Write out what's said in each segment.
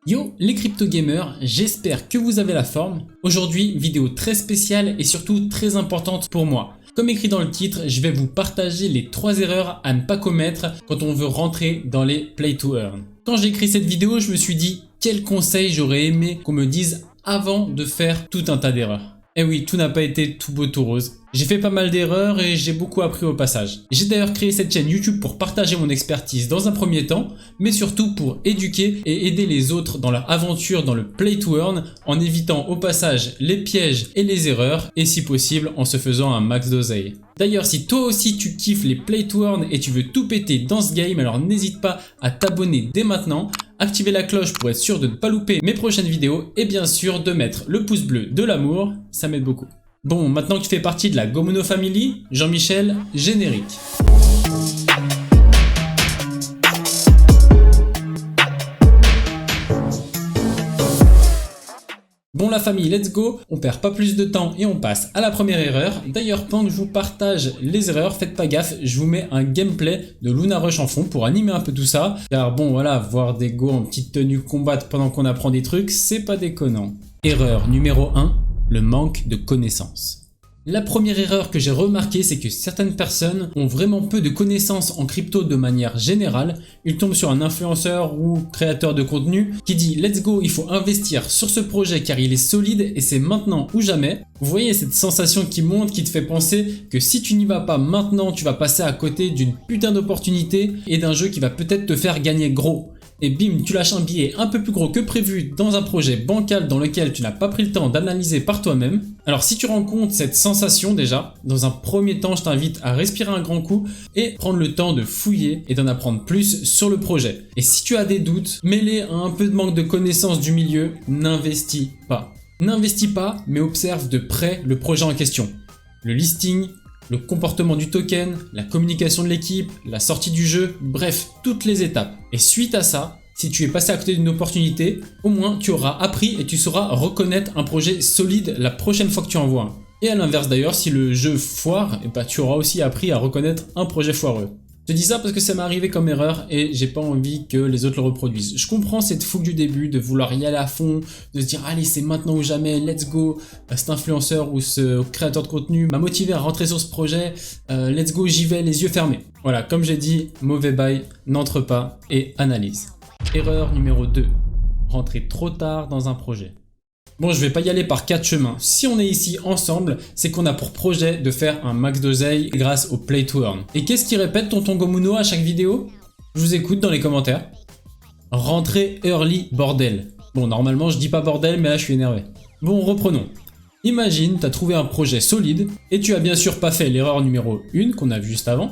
Yo les crypto gamers, j'espère que vous avez la forme. Aujourd'hui, vidéo très spéciale et surtout très importante pour moi. Comme écrit dans le titre, je vais vous partager les 3 erreurs à ne pas commettre quand on veut rentrer dans les play to earn. Quand j'ai écrit cette vidéo, je me suis dit quels conseils j'aurais aimé qu'on me dise avant de faire tout un tas d'erreurs. Et oui, tout n'a pas été tout beau tout rose. J'ai fait pas mal d'erreurs et j'ai beaucoup appris au passage. J'ai d'ailleurs créé cette chaîne YouTube pour partager mon expertise dans un premier temps, mais surtout pour éduquer et aider les autres dans leur aventure dans le play to earn en évitant au passage les pièges et les erreurs et si possible en se faisant un max d'oseille. D'ailleurs, si toi aussi tu kiffes les play to earn et tu veux tout péter dans ce game, alors n'hésite pas à t'abonner dès maintenant, activer la cloche pour être sûr de ne pas louper mes prochaines vidéos et bien sûr de mettre le pouce bleu de l'amour, ça m'aide beaucoup. Bon, maintenant que tu fais partie de la Gomuno Family, Jean-Michel, générique. Bon la famille, let's go, on perd pas plus de temps et on passe à la première erreur. D'ailleurs, pendant que je vous partage les erreurs, faites pas gaffe, je vous mets un gameplay de Luna Rush en fond pour animer un peu tout ça. Car bon voilà, voir des go en petite tenue combattre pendant qu'on apprend des trucs, c'est pas déconnant. Erreur numéro 1, le manque de connaissances. La première erreur que j'ai remarqué, c'est que certaines personnes ont vraiment peu de connaissances en crypto de manière générale. Ils tombent sur un influenceur ou créateur de contenu qui dit « Let's go, il faut investir sur ce projet car il est solide et c'est maintenant ou jamais ». Vous voyez cette sensation qui monte, qui te fait penser que si tu n'y vas pas maintenant, tu vas passer à côté d'une putain d'opportunité et d'un jeu qui va peut-être te faire gagner gros. Et bim, tu lâches un billet un peu plus gros que prévu dans un projet bancal dans lequel tu n'as pas pris le temps d'analyser par toi-même. Alors si tu rencontres cette sensation déjà, dans un premier temps je t'invite à respirer un grand coup et prendre le temps de fouiller et d'en apprendre plus sur le projet. Et si tu as des doutes, mêlés à un peu de manque de connaissance du milieu, n'investis pas. N'investis pas, mais observe de près le projet en question. Le listing, le comportement du token, la communication de l'équipe, la sortie du jeu, bref, toutes les étapes. Et suite à ça, si tu es passé à côté d'une opportunité, au moins tu auras appris et tu sauras reconnaître un projet solide la prochaine fois que tu en vois un. Et à l'inverse d'ailleurs, si le jeu foire, tu auras aussi appris à reconnaître un projet foireux. Je te dis ça parce que ça m'est arrivé comme erreur et j'ai pas envie que les autres le reproduisent. Je comprends cette fougue du début de vouloir y aller à fond, de se dire allez c'est maintenant ou jamais, let's go, cet influenceur ou ce créateur de contenu m'a motivé à rentrer sur ce projet, let's go, j'y vais les yeux fermés. Voilà, comme j'ai dit, mauvais bail, n'entre pas et analyse. Erreur numéro 2, rentrer trop tard dans un projet. Bon, je vais pas y aller par 4 chemins. Si on est ici ensemble, c'est qu'on a pour projet de faire un max d'oseille grâce au play to earn. Et qu'est-ce qui répète tonton Gomuno à chaque vidéo? Je vous écoute dans les commentaires. Rentrez early, bordel. Bon, normalement, je dis pas bordel, mais là, je suis énervé. Bon, reprenons. Imagine, tu as trouvé un projet solide et tu as bien sûr pas fait l'erreur numéro 1 qu'on a vu juste avant.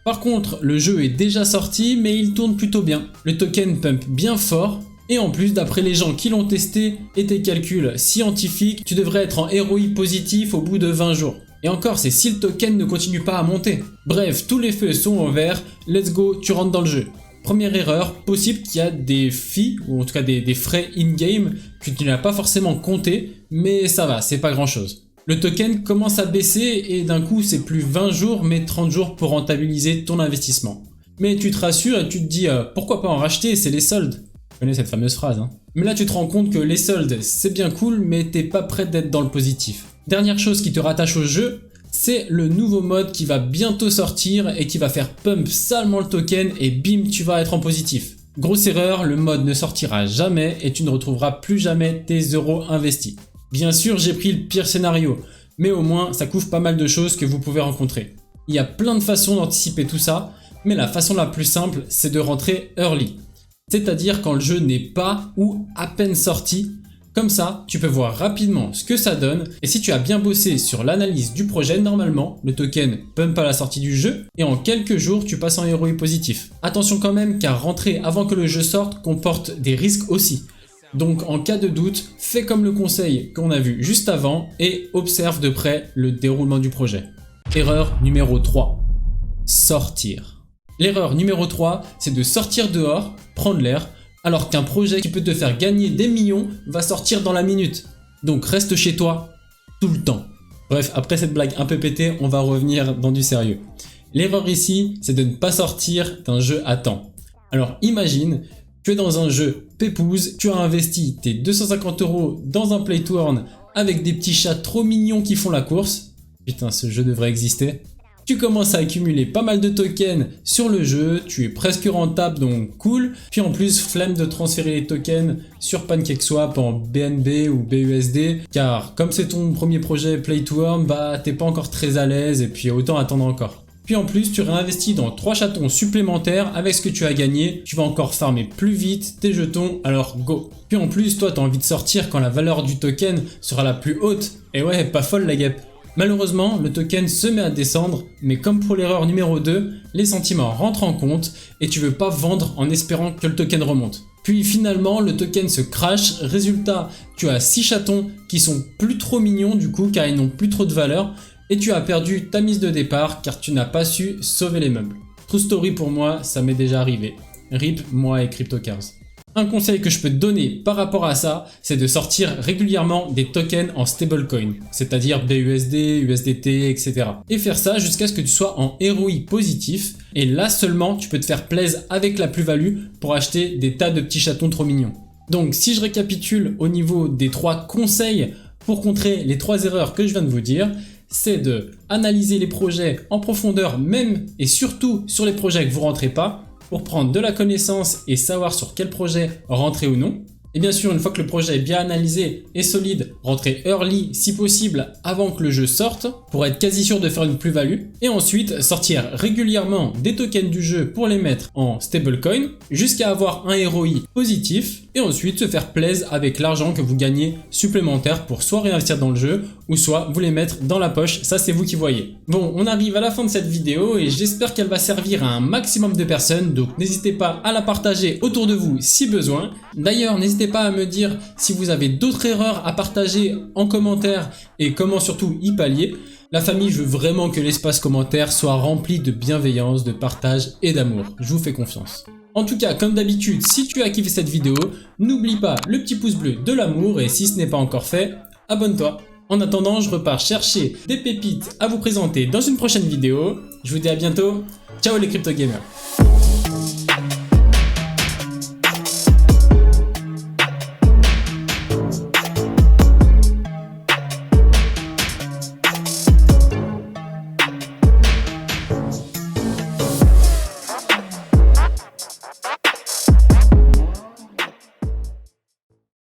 Par contre, le jeu est déjà sorti, mais il tourne plutôt bien. Le token pump bien fort. Et en plus, d'après les gens qui l'ont testé et tes calculs scientifiques, tu devrais être en ROI positif au bout de 20 jours. Et encore, c'est si le token ne continue pas à monter. Bref, tous les feux sont au vert, let's go, tu rentres dans le jeu. Première erreur, possible qu'il y a des fees, ou en tout cas des frais in-game que tu n'as pas forcément compté, mais ça va, c'est pas grand chose. Le token commence à baisser et d'un coup, c'est plus 20 jours, mais 30 jours pour rentabiliser ton investissement. Mais tu te rassures et tu te dis, pourquoi pas en racheter, c'est les soldes. Tu connais cette fameuse phrase, hein. Mais là tu te rends compte que les soldes c'est bien cool mais t'es pas prêt d'être dans le positif. Dernière chose qui te rattache au jeu, c'est le nouveau mode qui va bientôt sortir et qui va faire pump salement le token et bim tu vas être en positif. Grosse erreur, le mode ne sortira jamais et tu ne retrouveras plus jamais tes euros investis. Bien sûr j'ai pris le pire scénario, mais au moins ça couvre pas mal de choses que vous pouvez rencontrer. Il y a plein de façons d'anticiper tout ça, mais la façon la plus simple c'est de rentrer early. C'est-à-dire quand le jeu n'est pas ou à peine sorti. Comme ça, tu peux voir rapidement ce que ça donne et si tu as bien bossé sur l'analyse du projet, normalement, le token pump à la sortie du jeu et en quelques jours, tu passes en ROI positif. Attention quand même car rentrer avant que le jeu sorte comporte des risques aussi. Donc en cas de doute, fais comme le conseil qu'on a vu juste avant et observe de près le déroulement du projet. Erreur numéro 3. Sortir. L'erreur numéro 3, c'est de sortir dehors, prendre l'air, alors qu'un projet qui peut te faire gagner des millions va sortir dans la minute. Donc reste chez toi, tout le temps. Bref, après cette blague un peu pétée, on va revenir dans du sérieux. L'erreur ici, c'est de ne pas sortir d'un jeu à temps. Alors imagine, tu es dans un jeu pépouze, tu as investi tes 250 € dans un play to earn avec des petits chats trop mignons qui font la course. Putain, ce jeu devrait exister. Tu commences à accumuler pas mal de tokens sur le jeu, tu es presque rentable donc cool. Puis en plus, flemme de transférer les tokens sur PancakeSwap en BNB ou BUSD car comme c'est ton premier projet Play to Earn, bah t'es pas encore très à l'aise et puis autant attendre encore. Puis en plus, tu réinvestis dans 3 chatons supplémentaires avec ce que tu as gagné. Tu vas encore farmer plus vite tes jetons, alors go. Puis en plus, toi t'as envie de sortir quand la valeur du token sera la plus haute. Et ouais, pas folle la guêpe. Malheureusement, le token se met à descendre, mais comme pour l'erreur numéro 2, les sentiments rentrent en compte et tu veux pas vendre en espérant que le token remonte. Puis finalement, le token se crash, résultat, tu as 6 chatons qui sont plus trop mignons du coup car ils n'ont plus trop de valeur et tu as perdu ta mise de départ car tu n'as pas su sauver les meubles. True story pour moi, ça m'est déjà arrivé. RIP, moi et CryptoCars. Un conseil que je peux te donner par rapport à ça, c'est de sortir régulièrement des tokens en stablecoin, c'est-à-dire BUSD, USDT, etc. Et faire ça jusqu'à ce que tu sois en ROI positif, et là seulement tu peux te faire plaisir avec la plus-value pour acheter des tas de petits chatons trop mignons. Donc si je récapitule au niveau des 3 conseils pour contrer les 3 erreurs que je viens de vous dire, c'est de analyser les projets en profondeur même et surtout sur les projets que vous ne rentrez pas, pour prendre de la connaissance et savoir sur quel projet rentrer ou non. Et bien sûr, une fois que le projet est bien analysé et solide, rentrer early si possible avant que le jeu sorte pour être quasi sûr de faire une plus-value. Et ensuite, sortir régulièrement des tokens du jeu pour les mettre en stablecoin jusqu'à avoir un ROI positif. Et ensuite, se faire plaisir avec l'argent que vous gagnez supplémentaire pour soit réinvestir dans le jeu ou soit vous les mettre dans la poche. Ça, c'est vous qui voyez. Bon, on arrive à la fin de cette vidéo et j'espère qu'elle va servir à un maximum de personnes. Donc, n'hésitez pas à la partager autour de vous si besoin. D'ailleurs, n'hésitez pas à me dire si vous avez d'autres erreurs à partager en commentaire et comment surtout y pallier. La famille, je veux vraiment que l'espace commentaire soit rempli de bienveillance, de partage et d'amour. Je vous fais confiance. En tout cas, comme d'habitude, si tu as kiffé cette vidéo, n'oublie pas le petit pouce bleu de l'amour et si ce n'est pas encore fait, abonne-toi. En attendant, je repars chercher des pépites à vous présenter dans une prochaine vidéo. Je vous dis à bientôt. Ciao les crypto gamers.